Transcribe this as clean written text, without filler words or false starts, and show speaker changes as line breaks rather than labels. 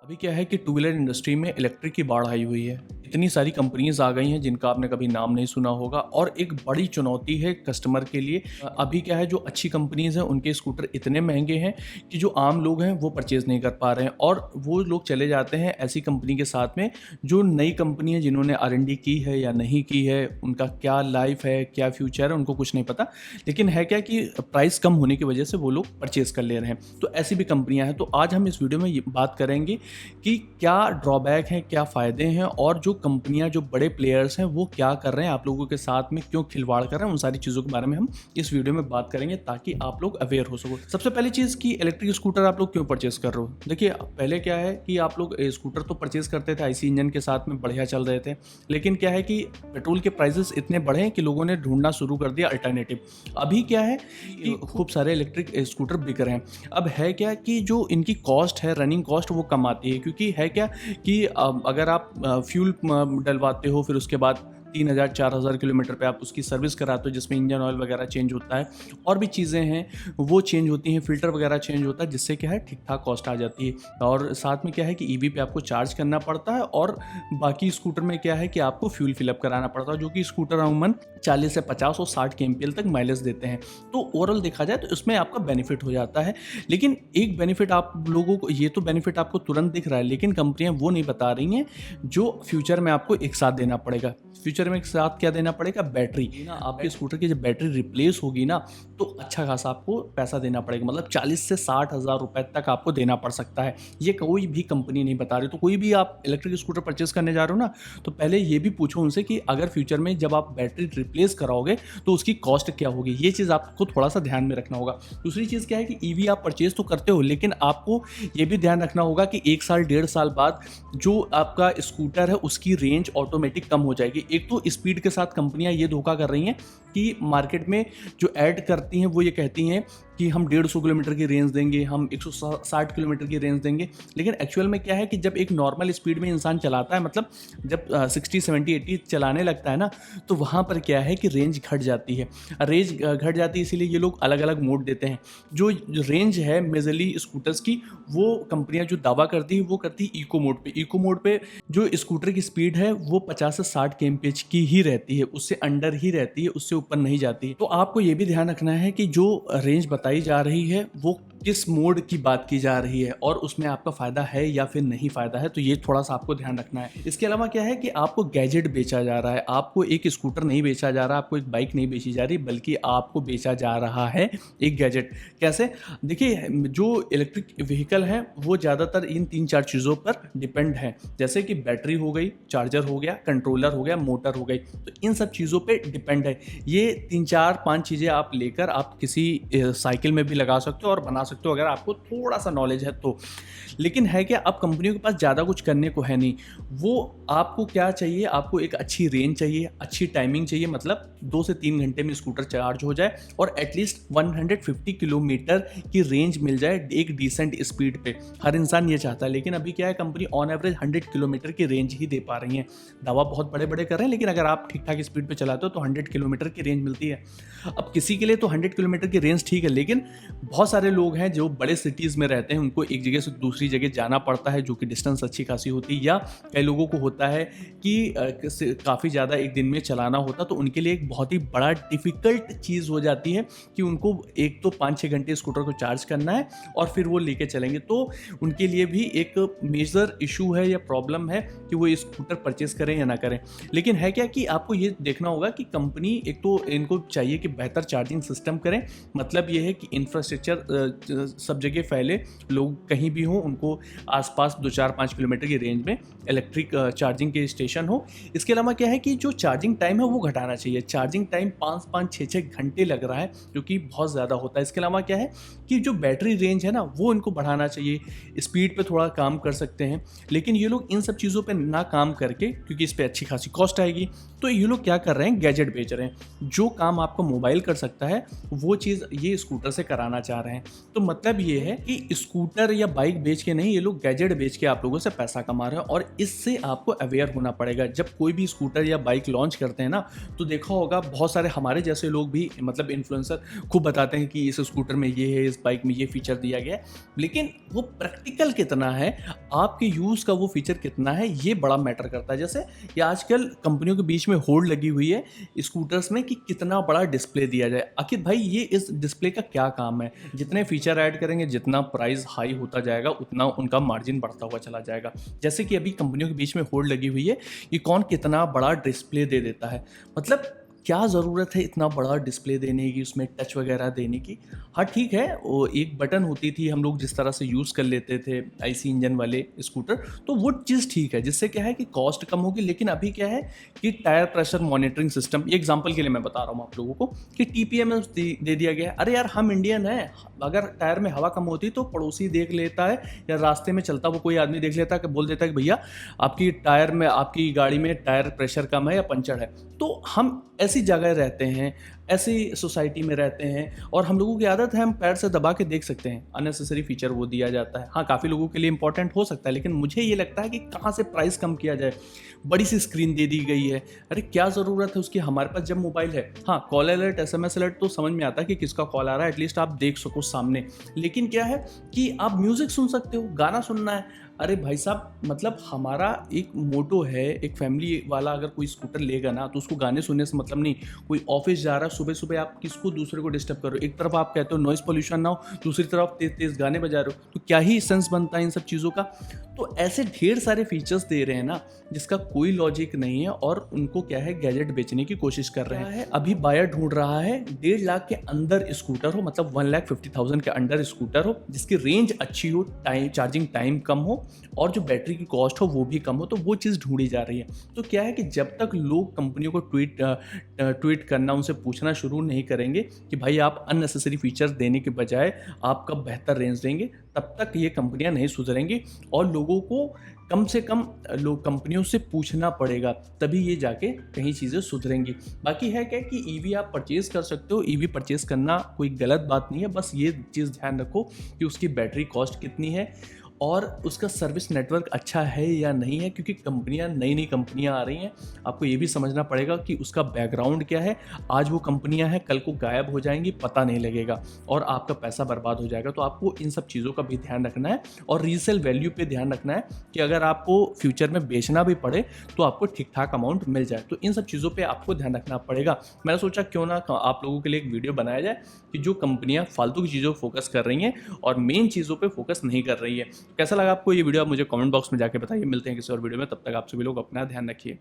अभी क्या है कि टू व्हीलर इंडस्ट्री में इलेक्ट्रिक की बाढ़ आई हुई है। इतनी सारी कंपनीज आ गई हैं जिनका आपने कभी नाम नहीं सुना होगा और एक बड़ी चुनौती है कस्टमर के लिए। अभी क्या है, जो अच्छी कंपनीज हैं उनके स्कूटर इतने महंगे हैं कि जो आम लोग हैं वो परचेज नहीं कर पा रहे हैं और वो लोग चले जाते हैं ऐसी कंपनी के साथ में जो नई कंपनी है, जिन्होंने R&D की है या नहीं की है, उनका क्या लाइफ है, क्या फ्यूचर है, उनको कुछ नहीं पता। लेकिन है क्या कि प्राइस कम होने की वजह से वो लोग परचेज कर ले रहे हैं। तो ऐसी भी कंपनियां हैं। तो आज हम इस वीडियो में ये बात करेंगे कि क्या ड्रॉबैक हैं, क्या फ़ायदे हैं और जो कंपनियां, जो बड़े प्लेयर्स हैं वो क्या कर रहे हैं, आप लोगों के साथ में क्यों खिलवाड़ कर रहे हैं, उन सारी चीज़ों के बारे में हम इस वीडियो में बात करेंगे ताकि आप लोग अवेयर हो सको। सबसे पहली चीज़ कि इलेक्ट्रिक स्कूटर आप लोग क्यों परचेज कर रहे हो। देखिए, पहले क्या है कि आप लोग स्कूटर तो परचेज करते थे IC इंजन के साथ में, बढ़िया चल रहे थे। लेकिन क्या है कि पेट्रोल के प्राइसेस इतने बढ़े हैं कि लोगों ने ढूंढना शुरू कर दिया अल्टरनेटिव। अभी क्या है कि खूब सारे इलेक्ट्रिक स्कूटर बिक रहे हैं। अब है क्या कि जो इनकी कॉस्ट है, रनिंग कॉस्ट, वो कम आती है। क्योंकि है क्या कि अगर आप फ्यूल डलवाते हो, फिर उसके बाद 3000-4000 किलोमीटर पे आप उसकी सर्विस कराते हो, जिसमें इंजन ऑयल वगैरह चेंज होता है और भी चीज़ें हैं वो चेंज होती हैं, फिल्टर वगैरह चेंज होता है, जिससे क्या है ठीक ठाक कॉस्ट आ जाती है। और साथ में क्या है कि EV पे आपको चार्ज करना पड़ता है और बाकी स्कूटर में क्या है कि आपको फ्यूल फिलअप कराना पड़ता है, जो कि स्कूटर अमूमन 40 से 50 और 60 kmpl तक माइलेज देते हैं। तो ओवरऑल देखा जाए तो इसमें आपका बेनिफिट हो जाता है। लेकिन एक बेनिफिट आप लोगों को, ये तो बेनिफिट आपको तुरंत दिख रहा है, लेकिन कंपनियां वो नहीं बता रही हैं जो फ्यूचर में आपको एक साथ देना पड़ेगा। फ्यूचर में एक साथ क्या देना पड़ेगा, बैटरी ना। आपके स्कूटर की जब बैटरी रिप्लेस होगी ना, तो अच्छा खासा आपको पैसा देना पड़ेगा, मतलब 40 से 60 हज़ार रुपए तक आपको देना पड़ सकता है। ये कोई भी कंपनी नहीं बता रही। तो कोई भी आप इलेक्ट्रिक स्कूटर परचेस करने जा रहे हो ना, तो पहले ये भी पूछो उनसे कि अगर फ्यूचर में जब आप बैटरी रिप्लेस कराओगे तो उसकी कॉस्ट क्या होगी। ये चीज़ आपको थोड़ा सा ध्यान में रखना होगा। दूसरी चीज़ क्या है कि EV आप परचेज तो करते हो, लेकिन आपको ये भी ध्यान रखना होगा कि 1 साल 1.5 साल बाद जो आपका स्कूटर है उसकी रेंज ऑटोमेटिक कम हो जाएगी। एक तो स्पीड के साथ कंपनियां ये धोखा कर रही हैं कि मार्केट में जो ऐड करती हैं वो ये कहती हैं कि हम 150 किलोमीटर की रेंज देंगे, हम 160 किलोमीटर की रेंज देंगे। लेकिन एक्चुअल में क्या है कि जब एक नॉर्मल स्पीड में इंसान चलाता है, मतलब जब 60, 70, 80 चलाने लगता है ना, तो वहाँ पर क्या है कि रेंज घट जाती है। रेंज घट जाती है, इसीलिए ये लोग अलग अलग मोड देते हैं। जो रेंज है मेजरली स्कूटर्स की, वो कंपनियां जो दावा करती है वो करती है इको मोड पे। इको मोड पे जो स्कूटर की स्पीड है वो 50 से 60 kmph की ही रहती है, उससे अंडर ही रहती है, उससे ऊपर नहीं जाती। तो आपको ये भी ध्यान रखना है कि जो रेंज बताई जा रही है वो किस मोड की बात की जा रही है और उसमें आपका फायदा है या फिर नहीं फायदा है। तो ये थोड़ा सा आपको ध्यान रखना है। इसके अलावा क्या है कि आपको गैजेट बेचा जा रहा है, आपको एक स्कूटर नहीं बेचा जा रहा, आपको एक बाइक नहीं बेची जा रही, बल्कि आपको बेचा जा रहा है एक गैजेट। कैसे? देखिए, जो इलेक्ट्रिक व्हीकल है वो ज़्यादातर इन 3-4 चीज़ों पर डिपेंड है, जैसे कि बैटरी हो गई, चार्जर हो गया, कंट्रोलर हो गया, मोटर हो गई। तो इन सब चीज़ों पे डिपेंड है। ये 3-4-5 चीज़ें आप लेकर आप किसी साइकिल में भी लगा सकते हो और बना सकते हो, अगर आपको थोड़ा सा नॉलेज है तो। लेकिन है क्या, अब कंपनियों के पास ज़्यादा कुछ करने को है नहीं। वो आपको क्या चाहिए, आपको एक अच्छी रेंज चाहिए, अच्छी टाइमिंग चाहिए, मतलब 2 से 3 घंटे में स्कूटर चार्ज हो जाए और एटलीस्ट 150 किलोमीटर की रेंज मिल जाए एक डिसेंट स्पीड पे। हर इंसान ये चाहता है। लेकिन अभी क्या है, कंपनी ऑन एवरेज 100 किलोमीटर की रेंज ही दे पा रही है। दावा बहुत बड़े बड़े कर रहे हैं, लेकिन अगर आप ठीक ठाक स्पीड पे चलाते हो तो 100 किलोमीटर की रेंज मिलती है। अब किसी के लिए तो 100 किलोमीटर की रेंज ठीक है, लेकिन बहुत सारे लोग हैं जो बड़े सिटीज़ में रहते हैं, उनको एक जगह से दूसरी जगह जाना पड़ता है, जो कि डिस्टेंस अच्छी खासी होती है, या कई लोगों को होता है कि काफ़ी ज़्यादा एक दिन में चलाना होता, तो उनके लिए एक बहुत ही बड़ा डिफ़िकल्ट चीज़ हो जाती है कि उनको एक तो 5-6 घंटे स्कूटर को चार्ज करना है और फिर वो लेके चलेंगे। तो उनके लिए भी एक मेजर इशू है या प्रॉब्लम है कि वो स्कूटर परचेस करें या ना करें। लेकिन है क्या कि आपको ये देखना होगा कि कंपनी, एक तो इनको चाहिए कि बेहतर चार्जिंग सिस्टम करें। मतलब ये है कि इंफ्रास्ट्रक्चर सब जगह फैले, लोग कहीं भी हों उनको आसपास 2-4-5 किलोमीटर की रेंज में इलेक्ट्रिक चार्जिंग के स्टेशन हो। इसके अलावा क्या है कि जो चार्जिंग टाइम है वो घटाना चाहिए। चार्जिंग टाइम 5-5, 6-6 घंटे लग रहा है, जो कि बहुत ज़्यादा होता है। इसके अलावा क्या है कि जो बैटरी रेंज है ना, वो इनको बढ़ाना चाहिए। स्पीड पे थोड़ा काम कर सकते हैं, लेकिन ये लोग इन सब चीज़ों पे ना काम करके, क्योंकि इस पे अच्छी खासी कॉस्ट आएगी, तो ये लोग क्या कर रहे हैं, गैजेट बेच रहे हैं। जो काम आपका मोबाइल कर सकता है वो चीज़ ये स्कूटर से कराना चाह रहे हैं। तो मतलब ये है कि स्कूटर या बाइक बेच के नहीं, ये लोग गैजेट बेच के आप लोगों से पैसा कमा रहे हैं। और इससे आपको अवेयर होना पड़ेगा। जब कोई भी स्कूटर या बाइक लॉन्च करते हैं ना, तो देखा होगा बहुत सारे हमारे जैसे लोग भी, मतलब इन्फ्लुएंसर, खूब बताते हैं कि इस स्कूटर में ये है, इस बाइक में ये फीचर दिया गया है, लेकिन वो प्रैक्टिकल कितना है, आपके यूज़ का वो फीचर कितना है, ये बड़ा मैटर करता है। जैसे ये आजकल कंपनियों के बीच में होड़ लगी हुई है स्कूटर्स में कि कितना बड़ा डिस्प्ले दिया जाए। आखिर भाई ये इस डिस्प्ले का क्या काम है? जितने फीचर ऐड करेंगे, जितना प्राइस हाई होता जाएगा, उतना उनका मार्जिन बढ़ता हुआ चला जाएगा। जैसे कि अभी कंपनियों के बीच में होड़ लगी हुई है कि कौन कितना बड़ा डिस्प्ले दे देता है। मतलब क्या ज़रूरत है इतना बड़ा डिस्प्ले देने की, उसमें टच वगैरह देने की? हाँ ठीक है, वो एक बटन होती थी, हम लोग जिस तरह से यूज़ कर लेते थे आईसी इंजन वाले स्कूटर, तो वो चीज़ ठीक है, जिससे क्या है कि कॉस्ट कम होगी। लेकिन अभी क्या है कि टायर प्रेशर मॉनिटरिंग सिस्टम, ये एग्जांपल के लिए मैं बता रहा हूँ आप लोगों को, कि टीपीएमएस दे दिया गया है। अरे यार, हम इंडियन हैं, अगर टायर में हवा कम होती तो पड़ोसी देख लेता है, या रास्ते में चलता वो कोई आदमी देख लेता है, कि बोल देता है कि भैया आपकी टायर में, आपकी गाड़ी में टायर प्रेशर कम है या पंचर है। तो हम ऐसी जगह रहते हैं, ऐसी सोसाइटी में रहते हैं, और हम लोगों की आदत है हम पैर से दबा के देख सकते हैं। अननेसेसरी फीचर वो दिया जाता है। हाँ, काफ़ी लोगों के लिए इंपॉर्टेंट हो सकता है, लेकिन मुझे ये लगता है कि कहाँ से प्राइस कम किया जाए। बड़ी सी स्क्रीन दे दी गई है, अरे क्या ज़रूरत है उसकी? हमारे पास जब मोबाइल है, हाँ कॉल अलर्ट, एसएमएस अलर्ट तो समझ में आता है कि किसका कॉल आ रहा है, एटलीस्ट आप देख सको सामने। लेकिन क्या है कि आप म्यूज़िक सुन सकते हो, गाना सुनना है। अरे भाई साहब, मतलब हमारा एक मोटो है, एक फैमिली वाला अगर कोई स्कूटर लेगा ना, तो उसको गाने सुनने से मतलब नहीं। कोई ऑफिस जा रहा है, सुबह सुबह आप किसको दूसरे को डिस्टर्ब कर रहे हो? एक तरफ आप कहते हो नॉइस पोल्यूशन ना हो, दूसरी तरफ तेज तेज गाने बजा रहे हो, तो क्या ही सेंस बनता है इन सब चीज़ों का? तो ऐसे ढेर सारे फीचर्स दे रहे हैं ना, जिसका कोई लॉजिक नहीं है, और उनको क्या है, गैजेट बेचने की कोशिश कर रहे हैं। अभी बायर ढूंढ रहा है 1.5 लाख के अंदर स्कूटर हो, मतलब 1,50,000 के अंडर स्कूटर हो, जिसकी रेंज अच्छी हो, टाइम चार्जिंग टाइम कम हो, और जो बैटरी की कॉस्ट हो वो भी कम हो। तो वो चीज़ ढूंढी जा रही है। तो क्या है कि जब तक लोग कंपनियों को ट्वीट करना, उनसे पूछना शुरू नहीं करेंगे कि भाई आप अननेसेसरी फीचर्स देने के बजाय आप कब बेहतर रेंज देंगे, तब तक ये कंपनियां नहीं सुधरेंगी। और लोगों को कम से कम लोग कंपनियों से पूछना पड़ेगा, तभी ये जाके कहीं चीज़ें सुधरेंगी। बाकी है क्या कि ईवी आप परचेज़ कर सकते हो, ईवी परचेज़ करना कोई गलत बात नहीं है। बस ये चीज़ ध्यान रखो कि उसकी बैटरी कॉस्ट कितनी है, और उसका सर्विस नेटवर्क अच्छा है या नहीं है, क्योंकि कंपनियां, नई नई कंपनियां आ रही हैं। आपको ये भी समझना पड़ेगा कि उसका बैकग्राउंड क्या है। आज वो कंपनियां हैं, कल को गायब हो जाएंगी, पता नहीं लगेगा, और आपका पैसा बर्बाद हो जाएगा। तो आपको इन सब चीज़ों का भी ध्यान रखना है, और रीसेल वैल्यू पे ध्यान रखना है कि अगर आपको फ्यूचर में बेचना भी पड़े तो आपको ठीक ठाक अमाउंट मिल जाए। तो इन सब चीज़ों पर आपको ध्यान रखना पड़ेगा। मैंने सोचा क्यों ना आप लोगों के लिए एक वीडियो बनाया जाए कि जो कंपनियां फालतू की चीज़ों पर फोकस कर रही हैं और मेन चीज़ों पर फोकस नहीं कर रही है। कैसा लगा आपको ये वीडियो? आप मुझे कमेंट बॉक्स में जाके बताइए। मिलते हैं किसी और वीडियो में, तब तक आप सभी लोग अपना ध्यान रखिए।